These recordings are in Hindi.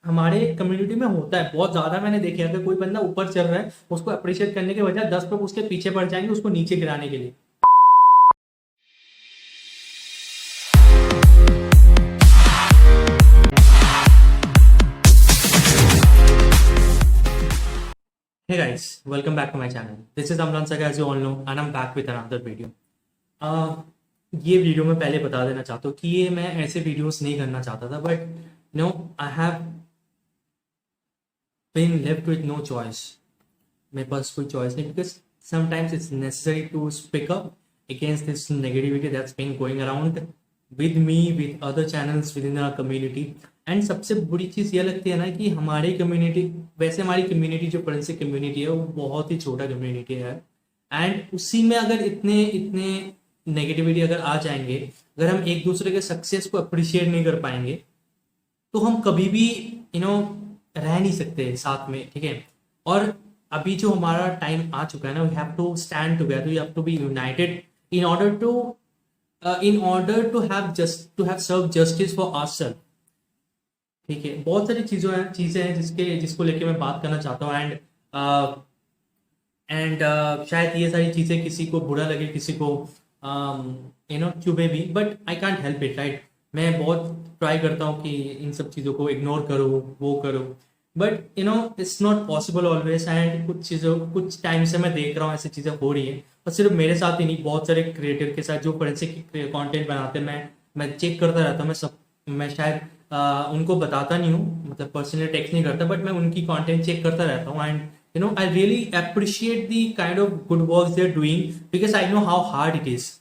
हमारे कम्युनिटी में होता है बहुत ज्यादा। मैंने देखा है अगर कोई बंदा ऊपर चल रहा है उसको अप्रिशिएट करने के बजाय 10 लोग उसके पीछे पड़ जाएंगे उसको नीचे गिराने के लिए। Hey guys, welcome back to my channel. This is Amran Saga, as you all know, and I'm back with another video. ये वीडियो मैं पहले बता देना चाहता हूँ कि ये मैं ऐसे वीडियोस नहीं करना चाहता था, but no I have been left with no choice. मेरे पास कोई चॉइस नहीं, because sometimes it's necessary to speak up against this negativity that's been going around with me, with other channels within our community. And सबसे बुरी चीज़ ये लगती है ना कि हमारी कम्युनिटी, वैसे हमारी कम्युनिटी जो फोरेंसिक कम्युनिटी है वो बहुत ही छोटा कम्युनिटी है, एंड उसी में अगर इतने इतने नेगेटिविटी अगर आ जाएंगे, अगर हम एक दूसरे के सक्सेस को अप्रिशिएट नहीं कर पाएंगे तो हम कभी भी रह नहीं सकते साथ में, ठीक है। और अभी जो हमारा टाइम आ चुका है ना, we have to stand together, we have to be united in order to have serve justice for ourselves, ठीक है। बहुत सारी चीजें हैं जिसको लेके मैं बात करना चाहता हूँ, एंड शायद ये सारी चीजें किसी को बुरा लगे, किसी को चुभे भी, but I can't help it, right. मैं बहुत ट्राई करता हूँ कि इन सब चीज़ों को इग्नोर करो, वो करो, but it's not possible always. And कुछ टाइम से मैं देख रहा हूँ ऐसी चीज़ें हो रही है, और सिर्फ मेरे साथ ही नहीं, बहुत सारे क्रिएटर के साथ जो फोरेंसिक कंटेंट बनाते हैं, मैं चेक करता रहता हूँ। मैं शायद उनको बताता नहीं हूँ, मतलब पर्सनली टेक्स्ट नहीं करता, बट मैं उनकी कंटेंट चेक करता रहता हूँ, and I really appreciate the kind of good work they're doing, because I know how hard it is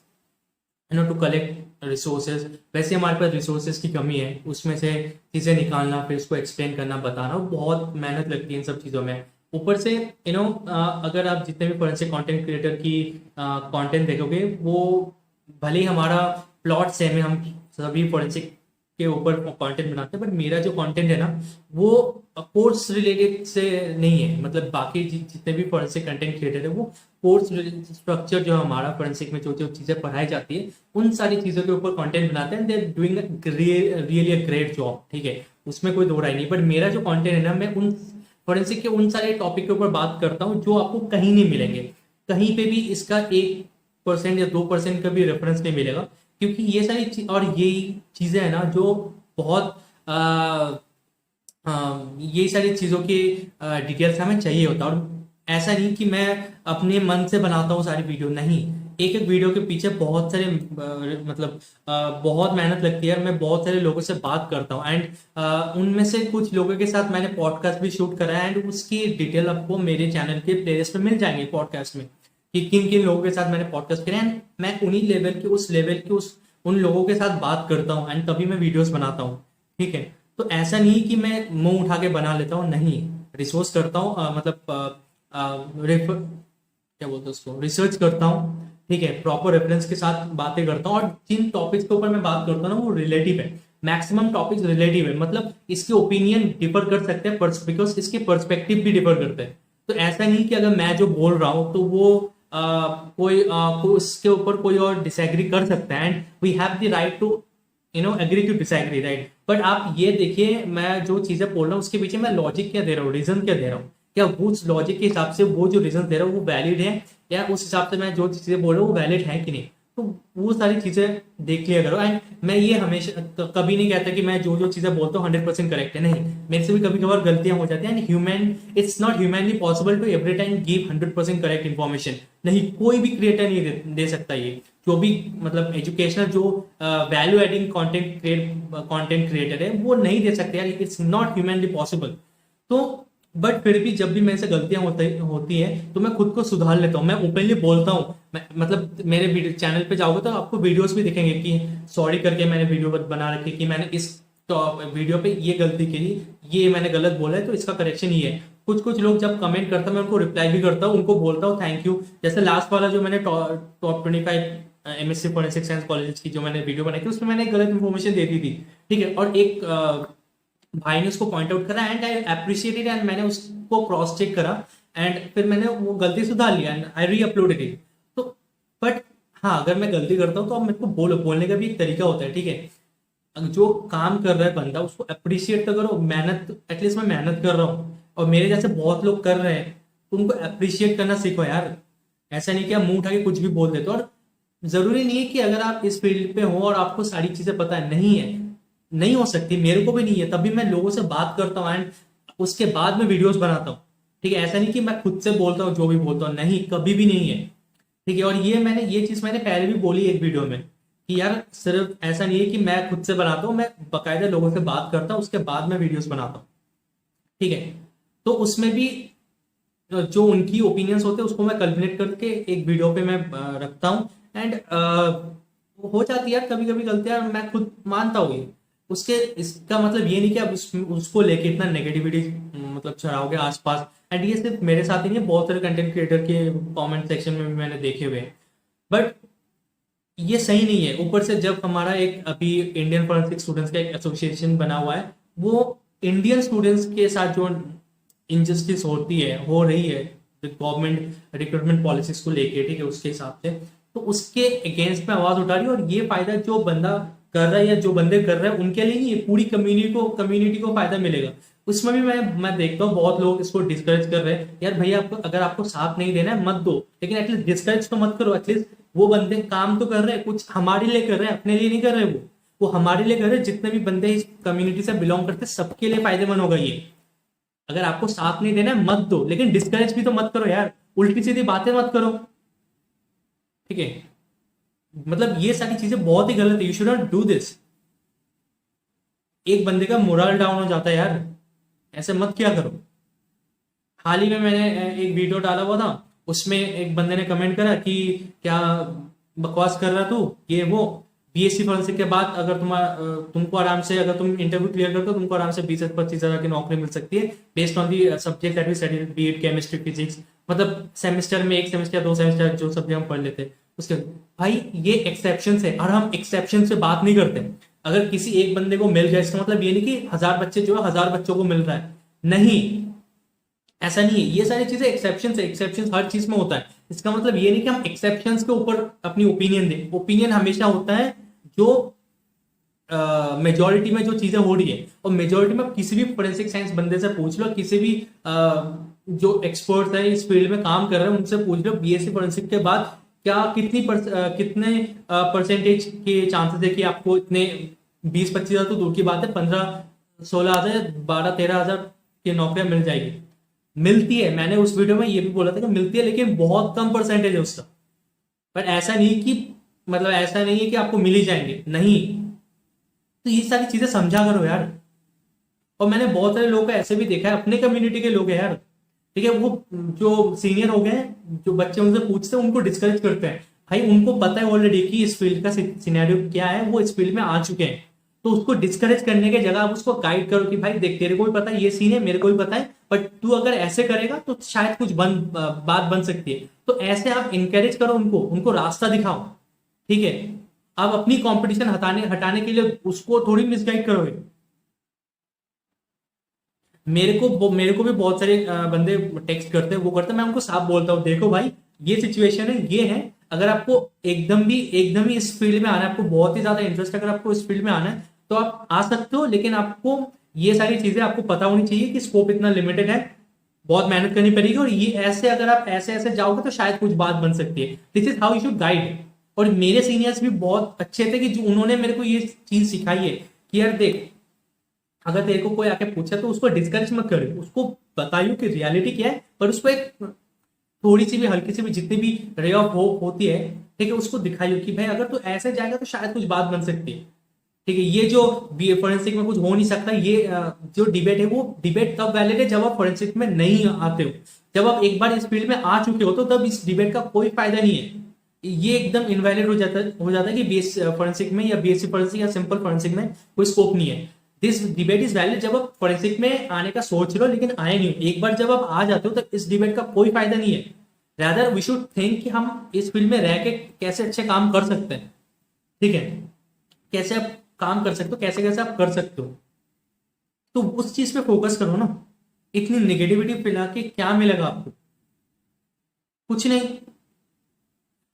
to collect resources। वैसे हमारे पास रिसोर्सेज की कमी है, उसमें से चीज़ें निकालना, फिर उसको एक्सप्लेन करना, बताना, बहुत मेहनत लगती है इन सब चीज़ों में। ऊपर से अगर आप जितने भी फोरेंसिक कंटेंट क्रिएटर की कंटेंट देखोगे, वो भले ही हमारा प्लॉट सेम है, हम सभी फोरेंसिक के ऊपर कंटेंट बनाते हैं, बट मेरा जो कंटेंट है ना वो कोर्स रिलेटेड से नहीं है। मतलब बाकी जितने भी फोरेंसिक कंटेंट क्रिएटर है वो कोर्स स्ट्रक्चर जो हमारा फोरेंसिक में जो जो चीज़ें पढ़ाई जाती है उन सारी चीज़ों के ऊपर कंटेंट बनाते हैं। They are doing really a great job, ठीक है, उसमें कोई दो राय नहीं। बट मेरा जो कंटेंट है ना, मैं उन फोरेंसिक के उन सारे टॉपिक के ऊपर बात करता हूँ जो आपको कहीं नहीं मिलेंगे, कहीं पे भी इसका 1% या 2% का भी रेफरेंस नहीं मिलेगा, क्योंकि ये सारी और यही चीज़ें हैं ना जो बहुत ये सारी चीज़ों की डिटेल्स हमें चाहिए होता है। और ऐसा नहीं कि मैं अपने मन से बनाता हूँ सारी वीडियो, नहीं, एक एक वीडियो के पीछे बहुत सारे बहुत मेहनत लगती है। मैं बहुत सारे लोगों से बात करता हूँ, एंड उनमें से कुछ लोगों के साथ मैंने पॉडकास्ट भी शूट करा है, एंड उसकी डिटेल आपको मेरे चैनल के प्लेलिस्ट में मिल जाएंगे पॉडकास्ट में, कि किन किन लोगों के साथ मैंने पॉडकास्ट किया है। मैं उन्हीं लेवल के उन लोगों के साथ बात करता हूँ, एंड तभी मैं वीडियोस बनाता हूँ, ठीक है। तो ऐसा नहीं कि मैं मुंह उठा के बना लेता हूँ, नहीं, रिसोर्स करता हूँ, क्या बोलते हैं उसको, रिसर्च करता हूँ, ठीक है, प्रॉपर रेफरेंस के साथ बातें करता हूँ। और जिन टॉपिक्स के ऊपर मैं बात करता हूँ ना वो रिलेटिव है, मैक्सिमम टॉपिक्स रिलेटिव है, मतलब इसके ओपिनियन डिफर कर सकते हैं, बिकॉज इसके पर्सपेक्टिव भी डिफर करते हैं। तो ऐसा नहीं कि अगर मैं जो बोल रहा हूँ तो वो कोई उसके ऊपर कोई और डिसएग्री कर सकता है, and we have the right to agree to disagree, right. But आप ये देखिए, मैं जो चीजें बोल रहा हूँ उसके पीछे मैं लॉजिक क्या दे रहा हूँ, रीजन क्या दे रहा हूँ, क्या उस लॉजिक के हिसाब से वो जो रीजन दे रहा हूँ वो वैलिड है, या उस हिसाब से मैं जो चीजें बोल रहा हूँ वो वैलिड है कि नहीं। तो वो सारी चीजें देख लिया करो। एंड मैं ये हमेशा कभी नहीं कहता कि मैं जो जो चीजें बोलता हूँ 100% करेक्ट है, नहीं, मेरे से भी कभी कभार गलतियां हो जाती हैं, and it's not humanly possible to every time give 100% correct information. नहीं, कोई भी क्रिएटर नहीं दे सकता ये, जो भी मतलब एजुकेशनल जो वैल्यू एडिंग कंटेंट क्रिएटर है वो नहीं दे सकते यार, इट्स नॉट ह्यूमनली पॉसिबल। तो बट फिर भी जब भी मेरे से गलतियां होती है तो मैं खुद को सुधार लेता हूँ, मैं ओपनली बोलता हूँ। मतलब मेरे चैनल पे जाओगे तो आपको वीडियोस भी दिखेंगे कि सॉरी करके मैंने वीडियो बना रखी कि मैंने इस वीडियो पे ये गलती की, ये मैंने गलत बोला है, तो इसका करेक्शन ये है। कुछ कुछ लोग जब कमेंट करता है मैं उनको रिप्लाई भी करता हूँ, उनको बोलता हूँ थैंक यू। जैसे लास्ट वाला जो मैंने top 25 MSc forensic science college की जो मैंने वीडियो बनाई थी उसमें मैंने गलत इन्फॉर्मेशन दे दी थी, ठीक है, और एक भाई ने उसको पॉइंट आउट करा, एंड आई अप्रिशिएटेड, एंड मैंने उसको क्रॉस चेक करा, एंड फिर मैंने वो गलती सुधार लिया, एंड आई री अपलोडेड इट। तो बट हाँ, अगर मैं गलती करता हूँ तो अब मेरे को बोलने का भी एक तरीका होता है, ठीक है। जो काम कर रहा है बंदा उसको अप्रिशिएट तो करो, मेहनत, एटलीस्ट मैं मेहनत कर रहा हूँ और मेरे जैसे बहुत लोग कर रहे हैं, तो उनको अप्रिशिएट करना सीखो यार। ऐसा नहीं कि आप मुंह उठा के कुछ भी बोल देते हो। और जरूरी नहीं है कि अगर आप इस फील्ड पे हो और आपको सारी चीजें पता है, नहीं है, नहीं हो सकती, मेरे को भी नहीं है, तभी मैं लोगों से बात करता हूँ एंड उसके बाद में वीडियोस बनाता हूँ। ठीक है, ऐसा नहीं कि मैं खुद से बोलता हूँ जो भी बोलता हूँ, नहीं, कभी भी नहीं है। ठीक है, और ये चीज मैंने पहले भी बोली एक वीडियो में कि यार सिर्फ ऐसा नहीं है कि मैं खुद से बनाता हूँ, मैं बकायदा लोगों से बात करता हूँ उसके बाद में वीडियोस बनाता हूँ। ठीक है, तो उसमें भी जो उनकी ओपिनियंस होते हैं उसको मैं कैलकुलेट करके एक वीडियो पे मैं रखता हूँ। एंड हो जाती है कभी कभी गलतियां, मैं खुद मानता हूँ ये। उसके इसका मतलब ये नहीं कि आप उसको लेके इतना नेगेटिविटी मतलब चढ़ाओगे आसपास। एंड ये सिर्फ मेरे साथ ही नहीं है, बहुत सारे कंटेंट क्रिएटर के कमेंट सेक्शन में भी मैंने देखे हुए हैं। बट ये सही नहीं है। ऊपर से जब हमारा एक अभी इंडियन फॉरेंसिक स्टूडेंट्स का एक एसोसिएशन बना हुआ है, वो इंडियन स्टूडेंट्स के साथ जो इनजस्टिस होती है, हो रही है गवर्नमेंट रिक्रूटमेंट पॉलिसीज को लेके, ठीक है, उसके हिसाब से, तो उसके अगेंस्ट में आवाज उठा रही है। और ये फायदा जो बंदा कर रहा है या जो बंदे कर रहे हैं उनके लिए नहीं है, पूरी कम्युनिटी को फायदा मिलेगा। उसमें भी मैं देखता हूँ बहुत लोग इसको डिस्करेज कर रहे हैं। यार भैया, आपको अगर आपको साथ नहीं देना है मत दो, लेकिन एटलीस्ट डिस्करेज तो मत करो। एटलीस्ट वो बंदे काम तो कर रहे हैं, कुछ हमारे लिए कर रहे हैं, अपने लिए नहीं कर रहे। वो हमारे लिए कर रहे हैं। जितने भी बंदे इस कम्युनिटी से बिलोंग करते हैं सबके लिए फायदेमंद होगा ये। अगर आपको साथ नहीं देना है मत दो, लेकिन डिस्करेज भी तो मत करो यार, उल्टी सीधी बातें मत करो। ठीक है, मतलब ये सारी चीजें बहुत ही गलत है, you should not do this. एक बंदे का मोरल डाउन हो जाता है यार, ऐसे मत किया करो। हाल ही में मैंने एक वीडियो डाला हुआ था, उसमें एक बंदे ने कमेंट करा कि क्या बकवास कर रहा तू, ये वो। बीएससी फॉरेंसिक के बाद अगर तुमको आराम से, अगर तुम इंटरव्यू क्लियर करते हो, तुमको आराम से 20 से 25 हजार की नौकरी मिल सकती है based on the subject that we studied, be it chemistry, physics. मतलब सेमेस्टर में, एक सेमेस्टर 2 सेमेस्टर जो सब्जेक्ट हम पढ़ लेते हैं उसके। भाई ये एक्सेप्शन है और हम एक्सेप्शन से बात नहीं करते। अगर किसी एक बंदे को मिल जाए, इसका मतलब ये नहीं कि 1000 बच्चे जो है 1000 बच्चों को मिल रहा है, नहीं, ऐसा नहीं है। ये सारी चीजें एक्सेप्शन है, एक्सेप्शन हर चीज में होता है। इसका मतलब ये नहीं कि हम एक्सेप्शन के ऊपर अपनी ओपिनियन दें। ओपिनियन हमेशा होता है जो मेजोरिटी में जो चीजें हो रही है। और मेजोरिटी में किसी भी फोरेंसिक साइंस बंदे से पूछ लो, किसी भी जो एक्सपर्ट है इस फील्ड में काम कर रहे हैं उनसे पूछ लो, बीएससी फोरेंसिक के बाद क्या कितने परसेंटेज के चांसेस है कि आपको इतने 20-25 हजार तो दूर की बात है, 15-16 हजार, 12-13 हजार की नौकरियां मिल जाएगी। मिलती है, मैंने उस वीडियो में ये भी बोला था कि मिलती है, लेकिन बहुत कम परसेंटेज है उसका। पर ऐसा नहीं कि, मतलब ऐसा नहीं है कि आपको मिल ही जाएंगे, नहीं। तो ये सारी चीजें समझा करो यार। और मैंने बहुत सारे लोगों को ऐसे भी देखा है, अपने कम्युनिटी के लोग हैं यार, ठीक है, वो जो सीनियर हो गए हैं, जो बच्चे उनसे पूछते हैं उनको डिस्करेज करते हैं। भाई उनको पता है ऑलरेडी कि इस फील्ड का सिनेरियो क्या है, वो इस फील्ड में आ चुके हैं। तो उसको डिस्करेज करने के जगह आप उसको गाइड करो कि भाई देख, तेरे को भी पता है ये सीन है, मेरे को भी पता है, बट तू अगर ऐसे करेगा तो शायद कुछ बात बन सकती है। तो ऐसे आप इंकरेज करो उनको, उनको रास्ता दिखाओ। ठीक है, आप अपनी कंपटीशन हटाने हटाने के लिए उसको थोड़ी मिसगाइड करोगे। मेरे को भी बहुत सारे बंदे टेक्स्ट करते हैं, वो करते हैं, मैं उनको साफ बोलता हूँ, देखो भाई ये सिचुएशन है, ये है। अगर आपको एकदम ही इस फील्ड में आना है, आपको बहुत ही ज्यादा इंटरेस्ट, अगर आपको इस फील्ड में आना है तो आप आ सकते हो, लेकिन आपको ये सारी चीजें आपको पता होनी चाहिए कि स्कोप इतना लिमिटेड है, बहुत मेहनत करनी पड़ेगी। और ये ऐसे, अगर आप ऐसे ऐसे जाओगे तो शायद कुछ बात बन सकती है। This is how you should guide. और मेरे सीनियर्स भी बहुत अच्छे थे कि जो उन्होंने मेरे को ये चीज सिखाई है कि यार देख, अगर तेरे को कोई आके पूछे तो उसको डिस्करेज मत करे, उसको बताइयो कि रियलिटी क्या है, पर उसको एक थोड़ी सी भी, हल्की सी भी, जितनी भी रे ऑफ होप होती है, ठीक है, उसको दिखाइयो कि भाई अगर तू ऐसे जाएगा तो शायद कुछ बात बन सकती है। ठीक है, ये जो फोरेंसिक में कुछ हो नहीं सकता, ये जो डिबेट है वो डिबेट तब वैलिड है जब आप फोरेंसिक में नहीं आते हो। जब आप एक बार इस फील्ड में आ चुके हो तो तब इस डिबेट का कोई फायदा नहीं है। ये एकदम इनवैलिड हो जाता है कि बीएस फोरेंसिक में या बीएससी फोरेंसिक या सिंपल फोरेंसिक में कोई स्कोप नहीं है। दिस डिबेट इज वैलिड जब आप फोरेंसिक में आने का सोच रहे हो लेकिन आए नहीं हो। एक बार जब आप आ जाते हो तो इस डिबेट का कोई फायदा नहीं है। रादर वी शुड थिंक कि हम इस फील्ड में रह के कैसे अच्छे काम कर सकते हैं। ठीक है, कैसे आप काम कर सकते हो, कैसे कैसे आप कर सकते हो, तो उस चीज पे फोकस करो ना। इतनी नेगेटिविटी फैला के क्या मिलेगा आपको? कुछ नहीं।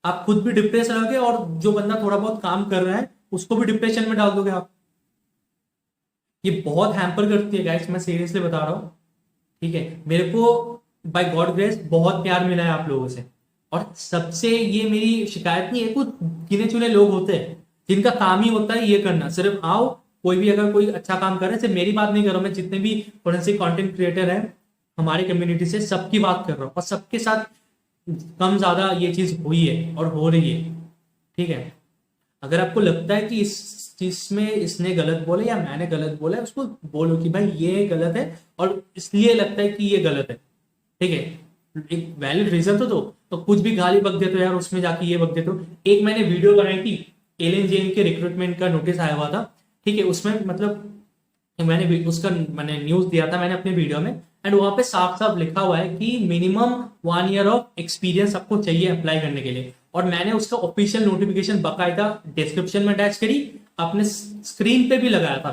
आप खुद भी डिप्रेस रहोगे और जो बंदा थोड़ा बहुत काम कर रहा है उसको भी डिप्रेशन में डाल दोगे आप। ये बहुत हैम्पर करती है गाइस, मैं सीरियसली बता रहा हूँ। ठीक है, मेरे को बाय गॉड ग्रेस बहुत प्यार मिला है आप लोगों से। और सबसे ये मेरी शिकायत नहीं है, कुछ गिने चुने लोग होते हैं जिनका काम ही होता है ये करना। सिर्फ आओ, कोई भी अगर कोई अच्छा काम कर रहा है, सिर्फ मेरी बात नहीं कर रहा हूं मैं, जितने भी फोरेंसिक कंटेंट क्रिएटर हैं हमारे कम्युनिटी से, सबकी बात कर रहा हूँ। और सबके साथ कम ज्यादा ये चीज हुई है और हो रही है। ठीक है, अगर आपको लगता है कि इस चीज में इसने गलत बोला या मैंने गलत बोला है, उसको बोलो कि भाई ये गलत है और इसलिए लगता है कि ये गलत है। ठीक है, एक वैलिड रीजन तो दो। तो कुछ भी गाली बक देते हो यार, उसमें जाके ये बक देते हो। एक मैंने वीडियो बनाई थी, एलियन जेन के रिक्रूटमेंट का नोटिस आया हुआ था। ठीक है, उसमें मतलब मैंने न्यूज दिया था मैंने अपने वीडियो में, एंड वहां पे साफ साफ लिखा हुआ है कि मिनिमम 1 ईयर ऑफ एक्सपीरियंस आपको चाहिए अप्लाई करने के लिए। और मैंने उसका ऑफिशियल नोटिफिकेशन बकायदा डिस्क्रिप्शन में अटैच करी, अपने स्क्रीन पे भी लगाया था।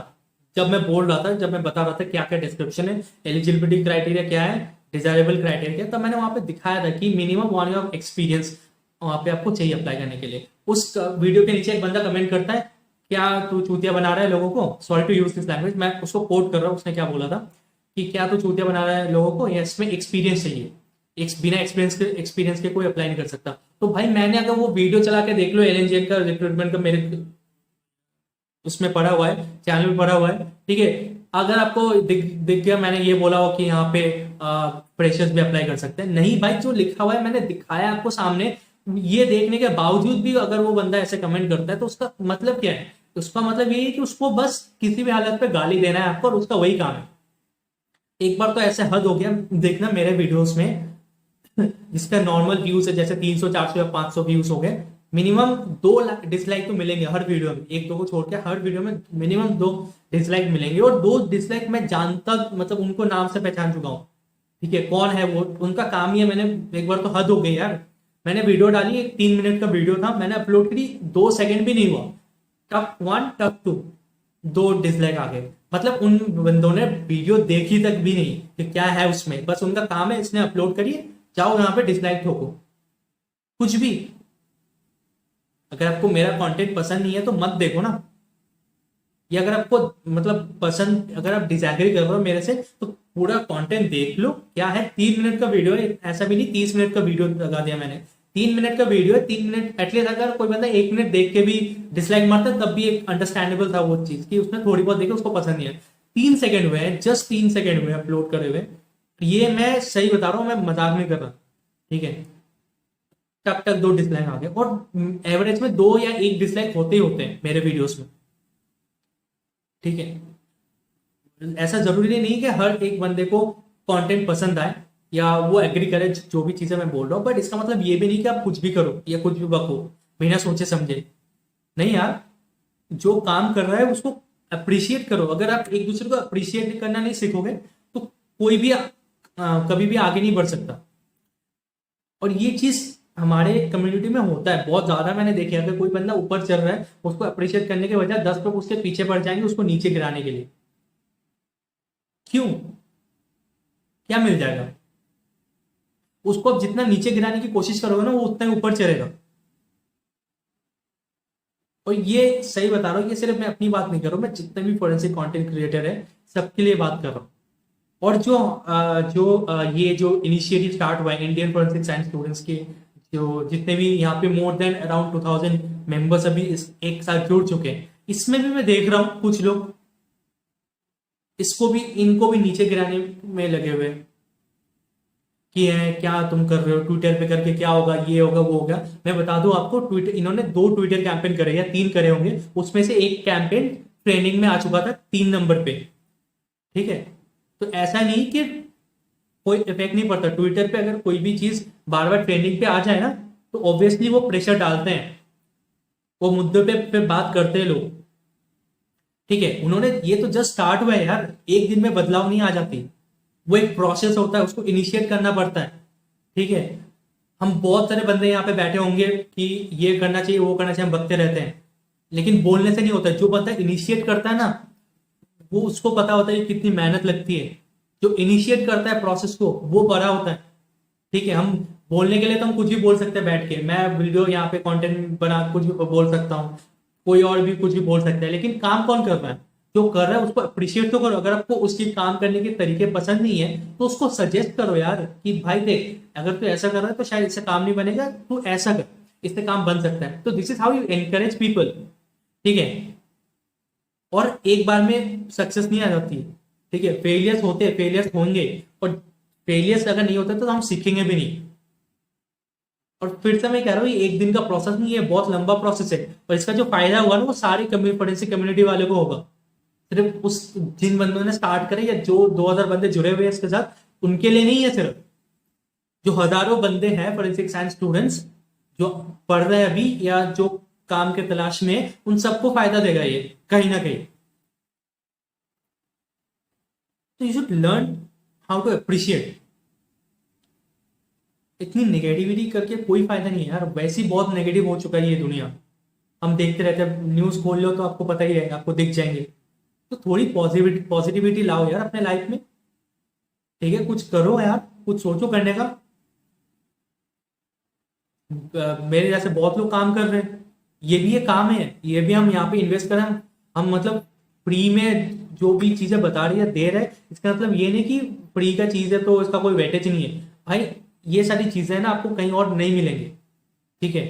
जब मैं बोल रहा था, जब मैं बता रहा था क्या क्या डिस्क्रिप्शन है, एलिजिबिलिटी क्राइटेरिया क्या है, डिजायरेबल क्राइटेरिया, तब मैंने वहां पे दिखाया था कि मिनिमम 1 ईयर ऑफ एक्सपीरियंस वहां पे आपको चाहिए अप्लाई करने के लिए। उस वीडियो के नीचे एक बंदा कमेंट करता है, क्या तू चूतिया बना रहा है लोगों को, sorry to use this language, मैं उसको कोट कर रहा हूँ, उसने क्या बोला था कि क्या तू चूतिया बना रहा है लोगों को, या इसमें एक्सपीरियंस चाहिए, बिना एक्सपीरियंस के कोई अप्लाई नहीं कर सकता। तो भाई मैंने अगर वो वीडियो चला के देख लो, एलएनजे का रिक्रूटमेंट का, मेरे उसमें पड़ा हुआ है, चैनल में पड़ा हुआ है। ठीक है, अगर आपको दिख गया मैंने ये बोला हो कि यहाँ पे फ्रेशर्स भी अप्लाई कर सकते हैं, नहीं भाई, जो लिखा हुआ है मैंने दिखाया आपको सामने। ये देखने के बावजूद भी अगर वो बंदा ऐसे कमेंट करता है तो उसका मतलब क्या है? उसका मतलब ये है कि उसको बस किसी भी हालत पे गाली देना है आपको, और उसका वही काम है। एक बार तो ऐसे हद हो गया, देखना मेरे वीडियोस में जिसका नॉर्मल व्यूज है जैसे 300 400 या 500 व्यूज हो गए, मिनिमम 2 डिसलाइक तो मिलेंगे हर वीडियो में, एक दो को छोड़ के हर वीडियो में मिनिमम 2 डिसलाइक मिलेंगे। और 2 डिसलाइक मैं जानता, मतलब उनको नाम से पहचान चुका हूँ। ठीक है, कौन है वो, उनका काम ही है। मैंने एक बार तो हद हो गई यार, मैंने वीडियो डाली, एक 3 मिनट का वीडियो था, मैंने अपलोड करी, 2 सेकंड भी नहीं हुआ, टक 1 टक 2, 2 डिसलाइक आ गए। मतलब उन बंदों ने वीडियो देखी तक भी नहीं कि क्या है उसमें, बस उनका काम है इसने अपलोड करिए, जाओ यहाँ पे डिसलाइक ठोको, कुछ भी। अगर आपको मेरा कंटेंट पसंद नहीं है तो मत देखो ना। ये अगर आपको मतलब पसंद, अगर आप डिसएग्री कर रहे हो मेरे से, तो पूरा कंटेंट देख लो। क्या है, 3 मिनट का वीडियो है, ऐसा भी नहीं 30 मिनट का वीडियो लगा दिया मैंने। 3 मिनट का वीडियो है, 3 मिनट एटलीस्ट। अगर कोई बंदा 1 मिनट देख के भी डिसलाइक मारता तब भी एक अंडरस्टैंडेबल था वो चीज, कि उसने थोड़ी बहुत देखी, उसको पसंद नहीं है। 3 सेकंड हुए हैं, जस्ट 3 सेकंड हुए अपलोड करे हुए। ये मैं सही बता रहा हूँ, मैं मजाक नहीं कर रहा। ठीक है, टक टक 2 डिसलाइक आ गए, और एवरेज में 2 या 1 डिसलाइक होते ही होते हैं मेरे वीडियोस में। ठीक है, ऐसा जरूरी नहीं कि हर एक बंदे को कंटेंट पसंद आए या वो एग्री करे जो भी चीजें मैं बोल रहा हूँ, बट इसका मतलब ये भी नहीं कि आप कुछ भी करो या कुछ भी बको बिना सोचे समझे। नहीं यार, जो काम कर रहा है उसको अप्रिशिएट करो। अगर आप एक दूसरे को अप्रिशिएट करना नहीं सीखोगे तो कोई भी कभी भी आगे नहीं बढ़ सकता। और ये चीज हमारे कम्युनिटी में होता है बहुत ज्यादा, मैंने देखा है। अगर कोई बंदा ऊपर चल रहा है, उसको अप्रिशिएट करने के बजाय 10 लोग उसके पीछे पड़ जाएंगे उसको नीचे गिराने के लिए। क्यों? क्या मिल जाएगा उसको? अब जितना नीचे गिराने की कोशिश करोगे ना, वो उतना ही ऊपर चलेगा। और ये सही बता रहा हूँ, ये सिर्फ मैं अपनी बात नहीं कर रहा हूँ, मैं जितने भी फोरेंसिक कंटेंट क्रिएटर है सबके लिए बात कर रहा हूँ। और ये जो इनिशिएटिव स्टार्ट हुआ है इंडियन फोरेंसिक साइंस स्टूडेंट्स के, जो जितने भी यहाँ पे मोर देन अराउंड 2000 मेंबर्स अभी एक साथ जुड़ चुके हैं, इसमें भी मैं देख रहा हूँ कुछ लोग इनको भी नीचे गिराने में लगे हुए हैं कि है क्या तुम कर रहे हो, ट्विटर पे करके क्या होगा, ये होगा वो होगा। मैं बता दूं आपको, ट्विटर इन्होंने 2 ट्विटर कैंपेन करे या 3 करे होंगे, उसमें से एक कैंपेन ट्रेंडिंग में आ चुका था 3 नंबर पे। ठीक है, तो ऐसा नहीं कि कोई इफेक्ट नहीं पड़ता ट्विटर पे। अगर कोई भी चीज बार बार ट्रेंडिंग पे आ जाए ना, तो ऑब्वियसली वो प्रेशर डालते हैं, वो मुद्दे पे फिर बात करते हैं लोग। ठीक है, उन्होंने ये तो जस्ट स्टार्ट हुआ है यार, एक दिन में बदलाव नहीं आ जाती, वो एक प्रोसेस होता है, उसको इनिशिएट करना पड़ता है। ठीक है, हम बहुत सारे बंदे यहाँ पे बैठे होंगे कि ये करना चाहिए वो करना चाहिए, हम बकते रहते हैं, लेकिन बोलने से नहीं होता। जो बंदा इनिशिएट करता है ना, वो उसको पता होता है कि कितनी मेहनत लगती है। जो इनिशिएट करता है प्रोसेस को, वो बड़ा होता है। ठीक है, हम बोलने के लिए तो हम कुछ भी बोल सकते हैं बैठ के, मैं वीडियो यहाँ पे कंटेंट बना कुछ भी बोल सकता हूँ, कोई और भी कुछ भी बोल सकता है, लेकिन काम कौन कर रहा है? जो कर रहा है उसको अप्रिशिएट तो करो। अगर आपको उसकी काम करने के तरीके पसंद नहीं है तो उसको सजेस्ट करो यार कि भाई देख, अगर तू ऐसा कर रहा है तो शायद इससे काम नहीं बनेगा, तू ऐसा कर, इससे काम बन सकता है। तो this is how you encourage people, ठीक है। और एक बार में सक्सेस नहीं आ जाती, ठीक है, फेलियर्स होते हैं, फेलियर्स होंगे, और फेलियर्स अगर नहीं होते तो हम सीखेंगे भी नहीं। और फिर से मैं कह रहा हूँ, ये एक दिन का प्रोसेस नहीं है, बहुत लंबा प्रोसेस है। और इसका जो फायदा होगा ना वो सारी फोरेंसिक कम्युनिटी वाले को होगा। सिर्फ उस जिन बंदों ने स्टार्ट करे या जो 2000 बंदे जुड़े हुए हैं इसके साथ, उनके लिए नहीं है। सिर्फ जो हजारों बंदे हैं फोरेंसिक साइंस स्टूडेंट्स जो पढ़ रहे हैं अभी या जो काम के तलाश में है, उन सबको फायदा देगा ये कहीं ना कहीं। तो you should learn how to appreciate. इतनी नेगेटिविटी करके कोई फायदा नहीं है यार, वैसे ही बहुत नेगेटिव हो चुका है ये दुनिया। हम देखते रहते हैं, न्यूज खोल लो तो आपको पता ही रहेगा, आपको दिख जाएंगे। तो थोड़ी पॉजिटिविटी पॉजिटिविटी लाओ यार अपने लाइफ में, ठीक है, कुछ करो यार, कुछ सोचो करने का। मेरे जैसे बहुत लोग काम कर रहे हैं, ये भी एक काम है, ये भी हम यहाँ पे इन्वेस्ट करें। हम मतलब फ्री में जो भी चीजें बता रही है दे रहे हैं, इसका मतलब ये नहीं कि फ्री का चीज है तो इसका कोई वेटेज नहीं है भाई। ये सारी चीजें ना आपको कहीं और नहीं मिलेंगी, ठीक है।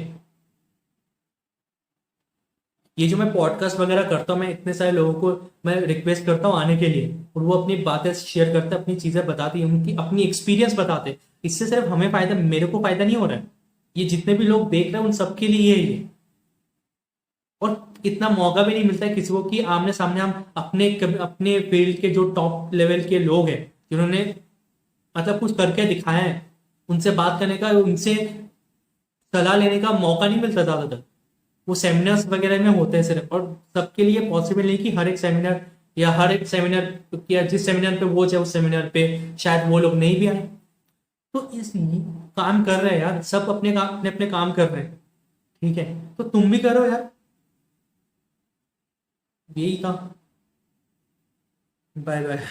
ये जो मैं पॉडकास्ट वगैरह करता हूँ, मैं इतने सारे लोगों को मैं रिक्वेस्ट करता हूँ आने के लिए, और वो अपनी बातें शेयर करते हैं, अपनी चीजें बताती है, उनकी अपनी एक्सपीरियंस बताते हैं। इससे सिर्फ हमें फायदा, मेरे को फायदा नहीं हो रहा है, ये जितने भी लोग देख रहे हैं उन सबके लिए है ये। और इतना मौका भी नहीं मिलता है किसी को कि आमने सामने हम अपने अपने फील्ड के जो टॉप लेवल के लोग हैं जिन्होंने मतलब कुछ करके दिखाया है, उनसे बात करने का, उनसे सलाह लेने का मौका नहीं मिलता ज्यादातर। वो सेमिनार्स वगैरह में होते हैं सिर्फ, और सबके लिए पॉसिबल नहीं कि हर एक सेमिनार या हर एक सेमिनार या जिस सेमिनार पे वो चाहे उस सेमिनार पे शायद वो लोग नहीं भी आए। तो इस काम कर रहे हैं यार, सब अपने अपने काम कर रहे हैं, ठीक है, तो तुम भी करो यार। यही था। Bye bye.